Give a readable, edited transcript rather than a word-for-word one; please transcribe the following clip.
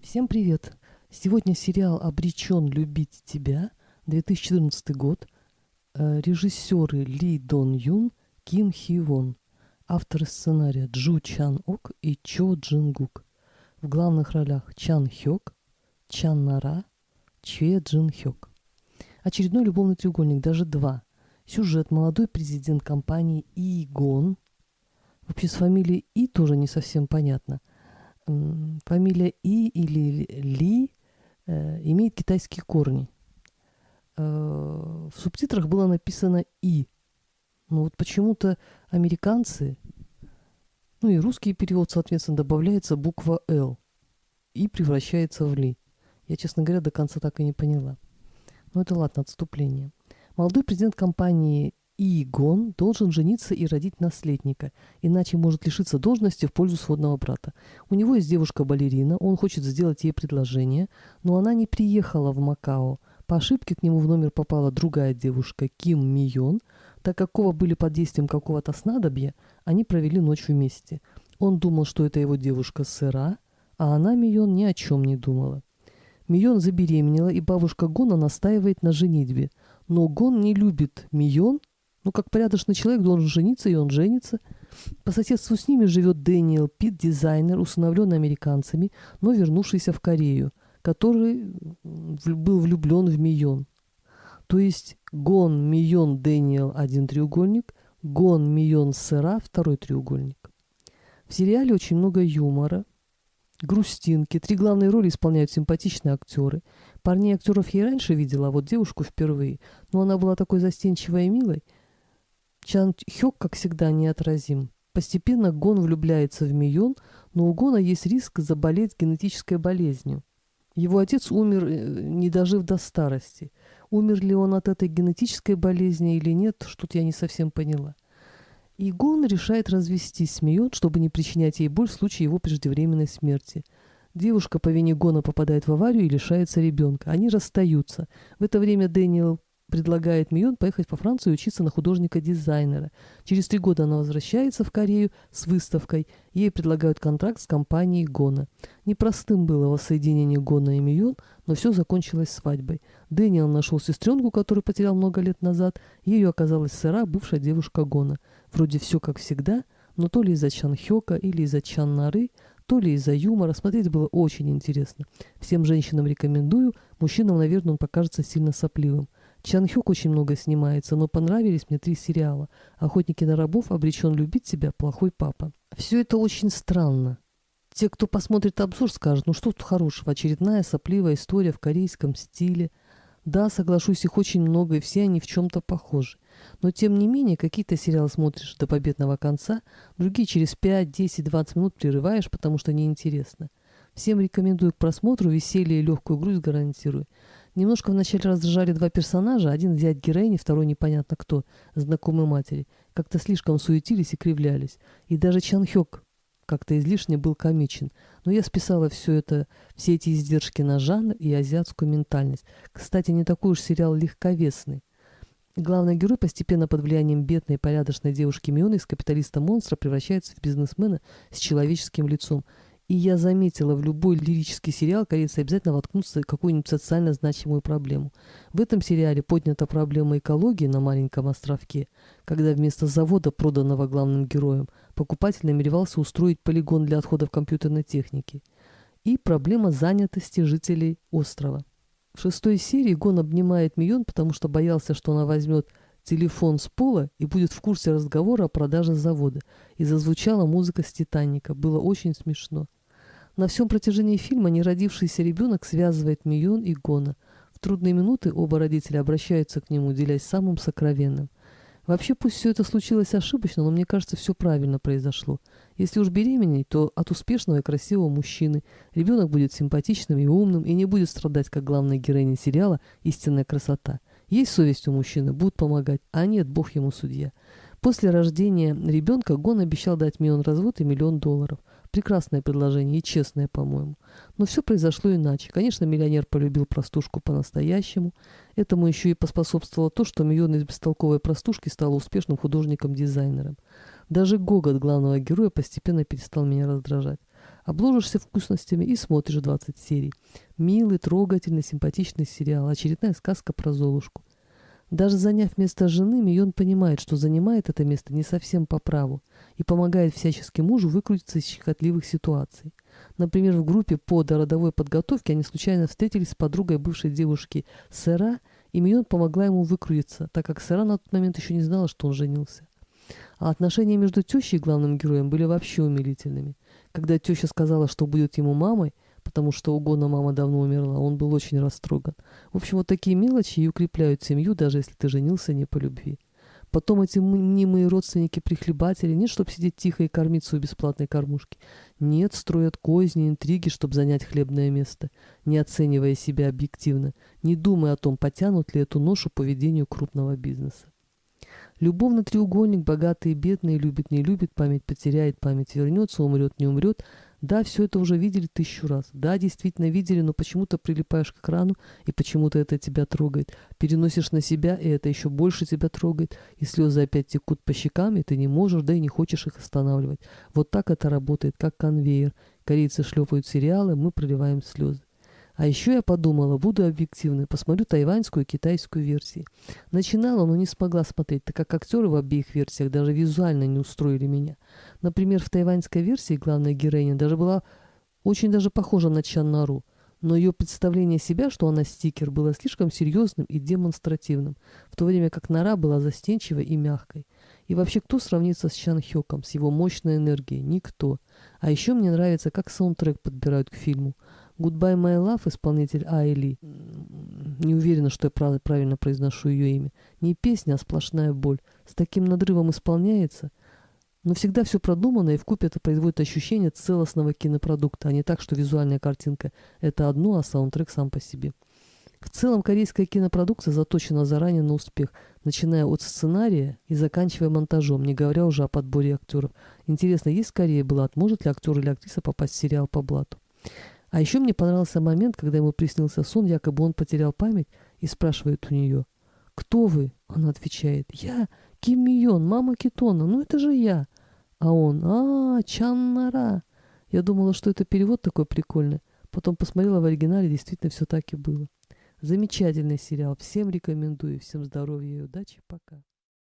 Всем привет! Сегодня сериал «Обречен любить тебя», 2014 год. Режиссеры Ли Дон Юн, Ким Хи Вон. Авторы сценария Джу Чан Ок и Чо Джин Гук. В главных ролях Чан Хёк, Чан Нара, Чхе Джин Хёк. Очередной любовный треугольник, даже два. Сюжет: молодой президент компании И Гон. Вообще с фамилией И тоже не совсем понятно. Фамилия И или Ли имеет китайские корни. В субтитрах было написано И. Но вот почему-то американцы, ну и русский перевод, соответственно, добавляется буква Л. И превращается в Ли. Я, честно говоря, до конца так и не поняла. Но это ладно, отступление. Молодой президент компании И Гон должен жениться и родить наследника, иначе может лишиться должности в пользу сводного брата. У него есть девушка-балерина, он хочет сделать ей предложение, но она не приехала в Макао. По ошибке к нему в номер попала другая девушка, Ким Мион. Так как оба были под действием какого-то снадобья, они провели ночь вместе. Он думал, что это его девушка Сэра, а она, Мион, ни о чем не думала. Мион забеременела, и бабушка Гона настаивает на женитьбе. Но Гон не любит Мион. Ну, как порядочный человек должен жениться, и он женится. По соседству с ними живет Дэниел Пит, дизайнер, усыновленный американцами, но вернувшийся в Корею, который был влюблен в Мион. То есть Гон, Мион, Дэниел – один треугольник, Гон, Мион, Сэра – второй треугольник. В сериале очень много юмора, грустинки. Три главные роли исполняют симпатичные актеры. Парней актеров я и раньше видела, а вот девушку впервые. Но она была такой застенчивой и милой. Чан Хёк, как всегда, неотразим. Постепенно Гон влюбляется в Мион, но у Гона есть риск заболеть генетической болезнью. Его отец умер, не дожив до старости. Умер ли он от этой генетической болезни или нет, что-то я не совсем поняла. И Гон решает развестись с Мион, чтобы не причинять ей боль в случае его преждевременной смерти. Девушка по вине Гона попадает в аварию и лишается ребенка. Они расстаются. В это время Дэниел предлагает Мион поехать во Францию и учиться на художника-дизайнера. Через 3 года она возвращается в Корею с выставкой. Ей предлагают контракт с компанией Гона. Непростым было воссоединение Гона и Мион, но все закончилось свадьбой. Дэниел нашел сестренку, которую потерял много лет назад. Ею оказалась Сэра, бывшая девушка Гона. Вроде все как всегда, но то ли из-за Чан Хёка или из-за Чан Нары, то ли из-за юмора. Смотреть было очень интересно. Всем женщинам рекомендую. Мужчинам, наверное, он покажется сильно сопливым. Чан Хёк очень много снимается, но понравились мне 3 сериала. «Охотники на рабов», «Обречен любить тебя», «Плохой папа». Все это очень странно. Те, кто посмотрит обзор, скажут: ну что тут хорошего, очередная сопливая история в корейском стиле. Да, соглашусь, их очень много, и все они в чем-то похожи. Но тем не менее, какие-то сериалы смотришь до победного конца, другие через 5, 10, 20 минут прерываешь, потому что неинтересно. Всем рекомендую к просмотру, веселье и легкую грусть гарантирую. Немножко вначале раздражали 2 персонажа, один зять героини, второй непонятно кто, знакомый матери. Как-то слишком суетились и кривлялись. И даже Чан Хёк как-то излишне был комичен. Но я списала все эти издержки на жанр и азиатскую ментальность. Кстати, не такой уж сериал легковесный. Главный герой постепенно под влиянием бедной и порядочной девушки Миона из капиталиста-монстра превращается в бизнесмена с человеческим лицом. И я заметила, в любой лирический сериал корейцы обязательно воткнутся в какую-нибудь социально значимую проблему. В этом сериале поднята проблема экологии на маленьком островке, когда вместо завода, проданного главным героем, покупатель намеревался устроить полигон для отходов компьютерной техники. И проблема занятости жителей острова. В 6 серии Гон обнимает Мион, потому что боялся, что она возьмет телефон с пола и будет в курсе разговора о продаже завода. И зазвучала музыка с «Титаника». Было очень смешно. На всем протяжении фильма неродившийся ребенок связывает Мион и Гона. В трудные минуты оба родителя обращаются к нему, делясь самым сокровенным. Вообще, пусть все это случилось ошибочно, но мне кажется, все правильно произошло. Если уж беременеть, то от успешного и красивого мужчины. Ребенок будет симпатичным и умным, и не будет страдать, как главная героиня сериала «Истинная красота». Есть совесть у мужчины, будут помогать, а нет, Бог ему судья. После рождения ребенка Гон обещал дать Мион развод и $1 миллион. Прекрасное предложение и честное, по-моему. Но все произошло иначе. Конечно, миллионер полюбил простушку по-настоящему. Этому еще и поспособствовало то, что Мион из бестолковой простушки стала успешным художником-дизайнером. Даже гогот главного героя постепенно перестал меня раздражать. Обложишься вкусностями и смотришь 20 серий. Милый, трогательный, симпатичный сериал. Очередная сказка про Золушку. Даже заняв место жены, Мион понимает, что занимает это место не совсем по праву и помогает всячески мужу выкрутиться из щекотливых ситуаций. Например, в группе по дородовой подготовке они случайно встретились с подругой бывшей девушки Сера, и Мион помогла ему выкрутиться, так как Сера на тот момент еще не знала, что он женился. А отношения между тещей и главным героем были вообще умилительными. Когда теща сказала, что будет ему мамой, потому что у Гона мама давно умерла, он был очень растроган. В общем, вот такие мелочи и укрепляют семью, даже если ты женился не по любви. Потом эти мнимые родственники-прихлебатели, нет, чтобы сидеть тихо и кормить свою бесплатной кормушки. Нет, строят козни, интриги, чтобы занять хлебное место, не оценивая себя объективно, не думая о том, потянут ли эту ношу по ведению крупного бизнеса. Любовный треугольник, богатый и бедный, любит, не любит, память потеряет, память вернется, умрет, не умрет. Да, все это уже видели 1000 раз. Да, действительно видели, но почему-то прилипаешь к экрану, и почему-то это тебя трогает. Переносишь на себя, и это еще больше тебя трогает. И слезы опять текут по щекам, и ты не можешь, да и не хочешь их останавливать. Вот так это работает, как конвейер. Корейцы шлепают сериалы, мы проливаем слезы. А еще я подумала, буду объективной, посмотрю тайваньскую и китайскую версии. Начинала, но не смогла смотреть, так как актеры в обеих версиях даже визуально не устроили меня. Например, в тайваньской версии главная героиня даже была очень даже похожа на Чан Нару, но ее представление себя, что она стикер, было слишком серьезным и демонстративным, в то время как Нара была застенчивой и мягкой. И вообще, кто сравнится с Чан Хёком, с его мощной энергией? Никто. А еще мне нравится, как саундтрек подбирают к фильму. Goodbye My Love, исполнитель Айли, не уверена, что я правильно произношу ее имя, не песня, а сплошная боль, с таким надрывом исполняется, но всегда все продумано, и вкупе это производит ощущение целостного кинопродукта, а не так, что визуальная картинка — это одно, а саундтрек сам по себе. В целом, корейская кинопродукция заточена заранее на успех, начиная от сценария и заканчивая монтажом, не говоря уже о подборе актеров. Интересно, есть в Корее блат? Может ли актер или актриса попасть в сериал по блату? А еще мне понравился момент, когда ему приснился сон, якобы он потерял память, и спрашивает у нее: «Кто вы?» Она отвечает: «Я, Ким Мион, мама Китона, ну это же я». А он: Чан Нара». Я думала, что это перевод такой прикольный. Потом посмотрела в оригинале, действительно все так и было. Замечательный сериал, всем рекомендую, всем здоровья и удачи, пока.